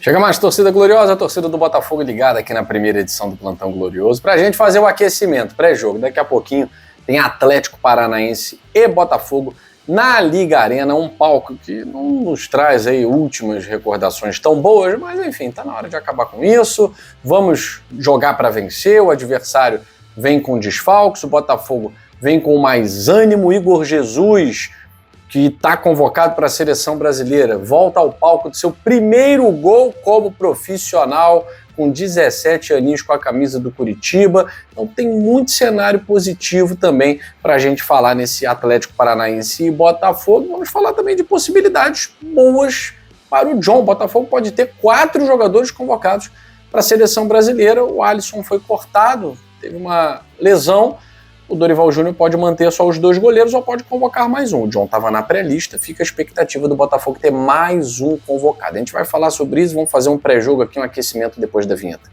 Chega mais, torcida gloriosa, a torcida do Botafogo ligada aqui na primeira edição do Plantão Glorioso pra gente fazer o aquecimento, pré-jogo. Daqui a pouquinho tem Atlético Paranaense e Botafogo na Liga Arena, um palco que não nos traz aí últimas recordações tão boas, mas enfim, tá na hora de acabar com isso. Vamos jogar para vencer, o adversário vem com desfalques, o Botafogo vem com mais ânimo, Igor Jesus, que está convocado para a seleção brasileira, volta ao palco do seu primeiro gol como profissional, com 17 aninhos com a camisa do Curitiba. Então tem muito cenário positivo também para a gente falar nesse Atlético Paranaense e Botafogo. Vamos falar também de possibilidades boas para o John. O Botafogo pode ter 4 jogadores convocados para a seleção brasileira. O Alisson foi cortado, teve uma lesão. O Dorival Júnior pode manter só os 2 goleiros ou pode convocar mais um. O John estava na pré-lista, fica a expectativa do Botafogo ter mais um convocado. A gente vai falar sobre isso, vamos fazer um pré-jogo aqui, um aquecimento depois da vinheta.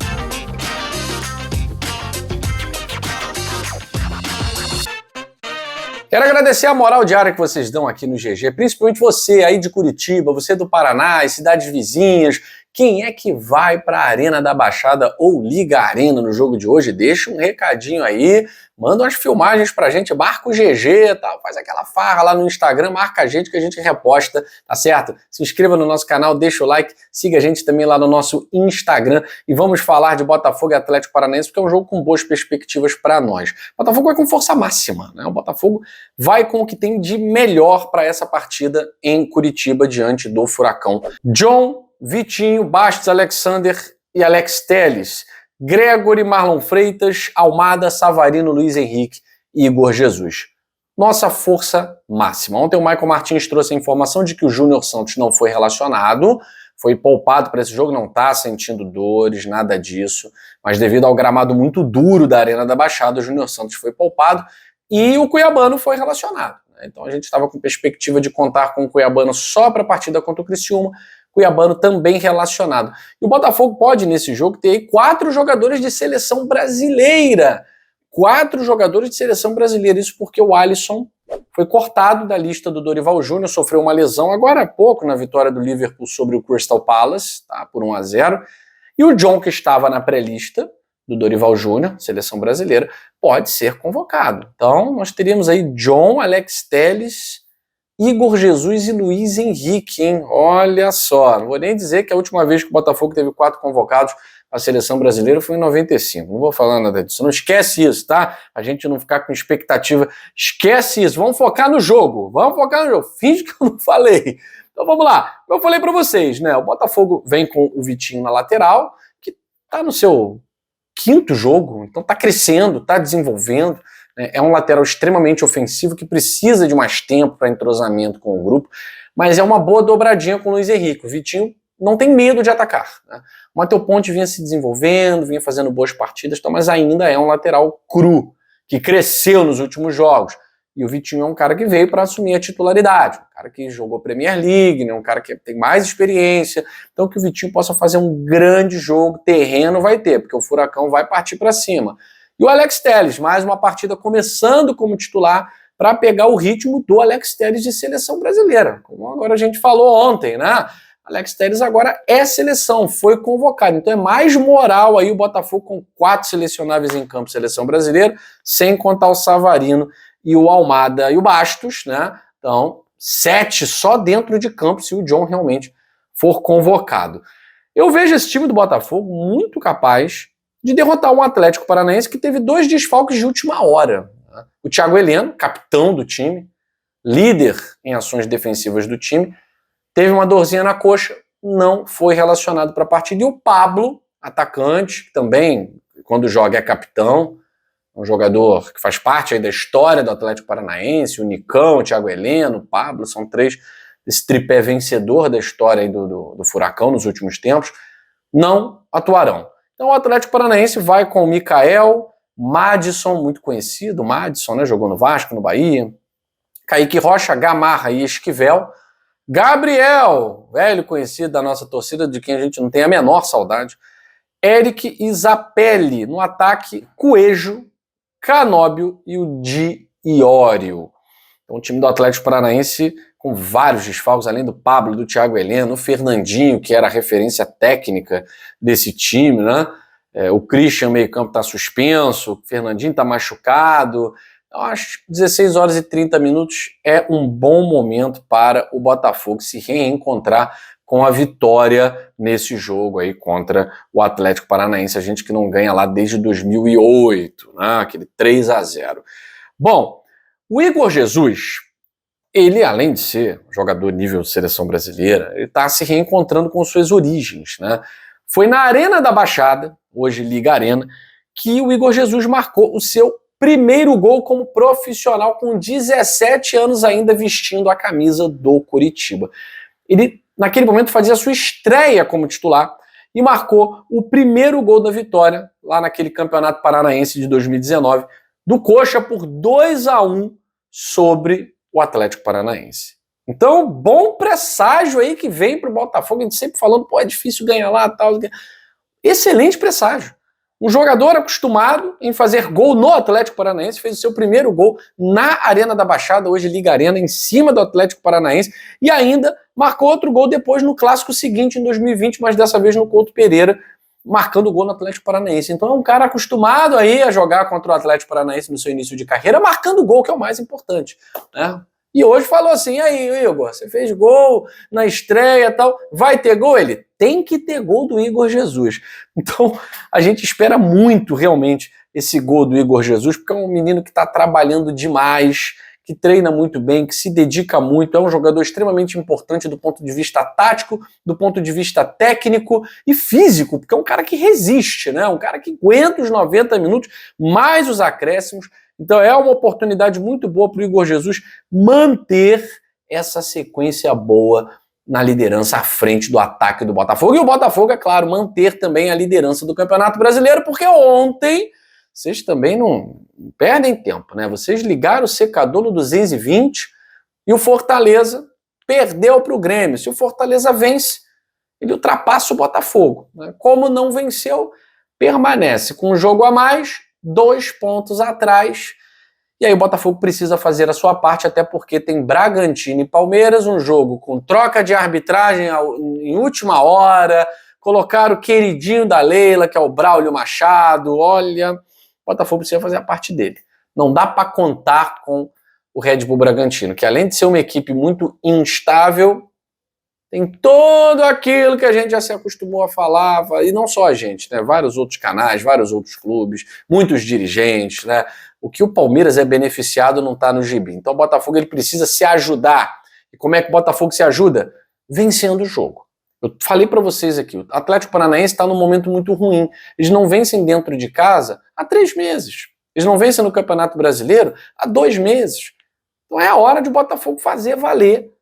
Quero agradecer a moral diária que vocês dão aqui no GG, principalmente você aí de Curitiba, você do Paraná, as cidades vizinhas. Quem é que vai para a Arena da Baixada ou Liga Arena no jogo de hoje? Deixa um recadinho aí, manda umas filmagens pra gente, marca o GG, tal, faz aquela farra lá no Instagram, marca a gente que a gente reposta, tá certo? Se inscreva no nosso canal, deixa o like, siga a gente também lá no nosso Instagram e vamos falar de Botafogo e Atlético Paranaense, porque é um jogo com boas perspectivas para nós. O Botafogo vai com força máxima, né? O Botafogo vai com o que tem de melhor para essa partida em Curitiba diante do Furacão. John, Vitinho, Bastos, Alexander e Alex Telles, Gregory, Marlon Freitas, Almada, Savarino, Luiz Henrique e Igor Jesus. Nossa força máxima. Ontem o Michael Martins trouxe a informação de que o Júnior Santos não foi relacionado, foi poupado para esse jogo, não está sentindo dores, nada disso, mas devido ao gramado muito duro da Arena da Baixada, o Júnior Santos foi poupado e o Cuiabano foi relacionado. Então a gente estava com perspectiva de contar com o Cuiabano só para a partida contra o Criciúma, Cuiabano também relacionado. E o Botafogo pode, nesse jogo, ter aí 4 jogadores de seleção brasileira. 4 jogadores de seleção brasileira. Isso porque o Alisson foi cortado da lista do Dorival Júnior, sofreu uma lesão agora há pouco na vitória do Liverpool sobre o Crystal Palace, tá, por 1-0. E o John, que estava na pré-lista do Dorival Júnior, seleção brasileira, pode ser convocado. Então, nós teríamos aí John, Alex Telles, Igor Jesus e Luiz Henrique, hein? Olha só, não vou nem dizer que a última vez que o Botafogo teve 4 convocados à seleção brasileira foi em 95, não vou falar nada disso, não esquece isso, tá? A gente não ficar com expectativa, esquece isso, vamos focar no jogo, finge que eu não falei. Então vamos lá, eu falei pra vocês, né, o Botafogo vem com o Vitinho na lateral, que tá no seu 5º jogo, então tá crescendo, tá desenvolvendo, é um lateral extremamente ofensivo que precisa de mais tempo para entrosamento com o grupo, mas é uma boa dobradinha com o Luiz Henrique. O Vitinho não tem medo de atacar, né? O Matheus Ponte vinha se desenvolvendo, vinha fazendo boas partidas, mas ainda é um lateral cru, que cresceu nos últimos jogos. E o Vitinho é um cara que veio para assumir a titularidade, um cara que jogou Premier League, né? Um cara que tem mais experiência. Então que o Vitinho possa fazer um grande jogo, terreno vai ter, porque o Furacão vai partir para cima. E o Alex Telles, mais uma partida começando como titular para pegar o ritmo do Alex Telles de seleção brasileira. Como agora a gente falou ontem, né? Alex Telles agora é seleção, foi convocado. Então é mais moral aí o Botafogo com 4 selecionáveis em campo, seleção brasileira, sem contar o Savarino e o Almada e o Bastos, né? Então 7 só dentro de campo se o John realmente for convocado. Eu vejo esse time do Botafogo muito capaz de derrotar um Atlético Paranaense que teve 2 desfalques de última hora. O Thiago Heleno, capitão do time, líder em ações defensivas do time, teve uma dorzinha na coxa, não foi relacionado para a partida. E o Pablo, atacante, que também, quando joga, é capitão, um jogador que faz parte aí da história do Atlético Paranaense, o Nicão, o Thiago Heleno, o Pablo, são 3 desse tripé vencedor da história aí do Furacão nos últimos tempos, não atuarão. Então o Atlético Paranaense vai com o Mikael, Madison, muito conhecido, Madison, né, jogou no Vasco, no Bahia, Kaique Rocha, Gamarra e Esquivel, Gabriel, velho conhecido da nossa torcida, de quem a gente não tem a menor saudade, Eric Isapelli, no ataque, Coelho, Canóbio e o Di Iorio. Então o time do Atlético Paranaense com vários desfalques, além do Pablo, do Thiago Heleno, o Fernandinho, que era a referência técnica desse time, né? O Christian, meio campo, está suspenso, o Fernandinho está machucado. Eu acho que 16 horas e 30 minutos é um bom momento para o Botafogo se reencontrar com a vitória nesse jogo aí contra o Atlético Paranaense, a gente que não ganha lá desde 2008, né? Aquele 3-0. Bom, o Igor Jesus, ele, além de ser jogador nível seleção brasileira, ele está se reencontrando com suas origens, né? Foi na Arena da Baixada, hoje Liga Arena, que o Igor Jesus marcou o seu primeiro gol como profissional com 17 anos ainda vestindo a camisa do Coritiba. Ele, naquele momento, fazia a sua estreia como titular e marcou o primeiro gol da vitória lá naquele Campeonato Paranaense de 2019 do Coxa por 2-1 sobre o Atlético Paranaense. Então, bom presságio aí que vem para o Botafogo, a gente sempre falando, pô, é difícil ganhar lá, tal. Excelente presságio. Um jogador acostumado em fazer gol no Atlético Paranaense, fez o seu primeiro gol na Arena da Baixada, hoje Liga Arena, em cima do Atlético Paranaense, e ainda marcou outro gol depois no clássico seguinte, em 2020, mas dessa vez no Couto Pereira, marcando o gol no Atlético Paranaense. Então é um cara acostumado aí a jogar contra o Atlético Paranaense no seu início de carreira, marcando gol, que é o mais importante, né? E hoje falou assim, aí Igor, você fez gol na estreia e tal, vai ter gol? Ele tem que ter gol do Igor Jesus. Então a gente espera muito realmente esse gol do Igor Jesus, porque é um menino que está trabalhando demais, que treina muito bem, que se dedica muito, é um jogador extremamente importante do ponto de vista tático, do ponto de vista técnico e físico, porque é um cara que resiste, né? Um cara que aguenta os 90 minutos, mais os acréscimos. Então é uma oportunidade muito boa para o Igor Jesus manter essa sequência boa na liderança à frente do ataque do Botafogo. E o Botafogo, é claro, manter também a liderança do Campeonato Brasileiro, porque ontem vocês também não perdem tempo, né? Vocês ligaram o secador no 220 e o Fortaleza perdeu para o Grêmio. Se o Fortaleza vence, ele ultrapassa o Botafogo, né? Como não venceu, permanece com um jogo a mais, 2 pontos atrás, e aí o Botafogo precisa fazer a sua parte, até porque tem Bragantino e Palmeiras, um jogo com troca de arbitragem em última hora, colocaram o queridinho da Leila, que é o Braulio Machado. Olha, o Botafogo precisa fazer a parte dele. Não dá para contar com o Red Bull Bragantino, que além de ser uma equipe muito instável, tem todo aquilo que a gente já se acostumou a falar, e não só a gente, né? Vários outros canais, vários outros clubes, muitos dirigentes, né? O que o Palmeiras é beneficiado não está no gibi. Então o Botafogo ele precisa se ajudar. E como é que o Botafogo se ajuda? Vencendo o jogo. Eu falei para vocês aqui, o Atlético Paranaense está num momento muito ruim. Eles não vencem dentro de casa há 3 meses. Eles não vencem no Campeonato Brasileiro há 2 meses. Então é a hora de o Botafogo fazer valer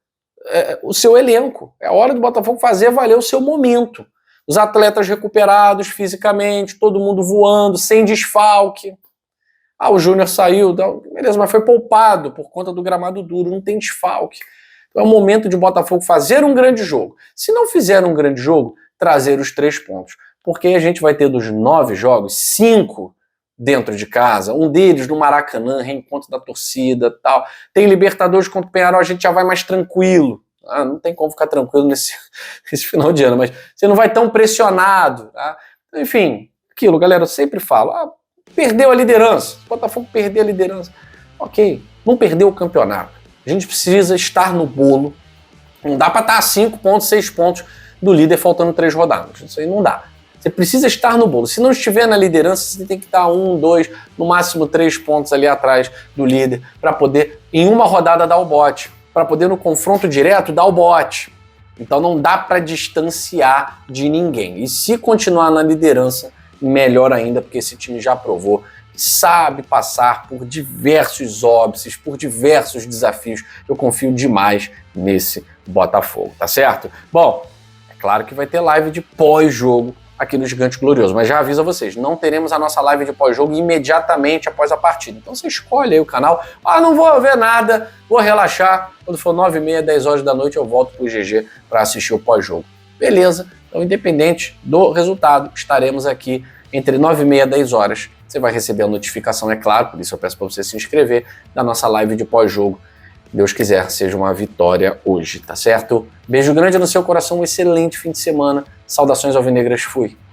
o seu elenco. É a hora do Botafogo fazer valer o seu momento. Os atletas recuperados fisicamente, todo mundo voando, sem desfalque. O Júnior saiu, beleza, mas foi poupado por conta do gramado duro, não tem desfalque. Então é o momento de o Botafogo fazer um grande jogo. Se não fizer um grande jogo, trazer os 3 pontos. Porque a gente vai ter dos 9 jogos, 5 dentro de casa, um deles no Maracanã, reencontro da torcida, tal. Tem Libertadores contra o Peñarol, a gente já vai mais tranquilo. Não tem como ficar tranquilo nesse final de ano, mas você não vai tão pressionado. Tá? Enfim, aquilo, galera, eu sempre falo, perdeu a liderança, o Botafogo perdeu a liderança. Ok, não perdeu o campeonato. A gente precisa estar no bolo. Não dá para estar a 5 pontos, 6 pontos do líder faltando 3 rodadas. Isso aí não dá. Você precisa estar no bolo. Se não estiver na liderança, você tem que estar 1, 2, no máximo 3 pontos ali atrás do líder para poder, em uma rodada, dar o bote. Para poder, no confronto direto, dar o bote. Então não dá para distanciar de ninguém. E se continuar na liderança, melhor ainda, porque esse time já provou que sabe passar por diversos óbices, por diversos desafios. Eu confio demais nesse Botafogo, tá certo? Bom, é claro que vai ter live de pós-jogo aqui no Gigante Glorioso, mas já aviso a vocês, não teremos a nossa live de pós-jogo imediatamente após a partida. Então você escolhe aí o canal, não vou ver nada, vou relaxar, quando for 9h30, 10 horas da noite eu volto pro GG para assistir o pós-jogo. Beleza, então independente do resultado, estaremos aqui entre 9h30 e 10 horas. Você vai receber a notificação, é claro, por isso eu peço para você se inscrever na nossa live de pós-jogo. Deus quiser, seja uma vitória hoje, tá certo? Beijo grande no seu coração, um excelente fim de semana. Saudações alvinegras, fui!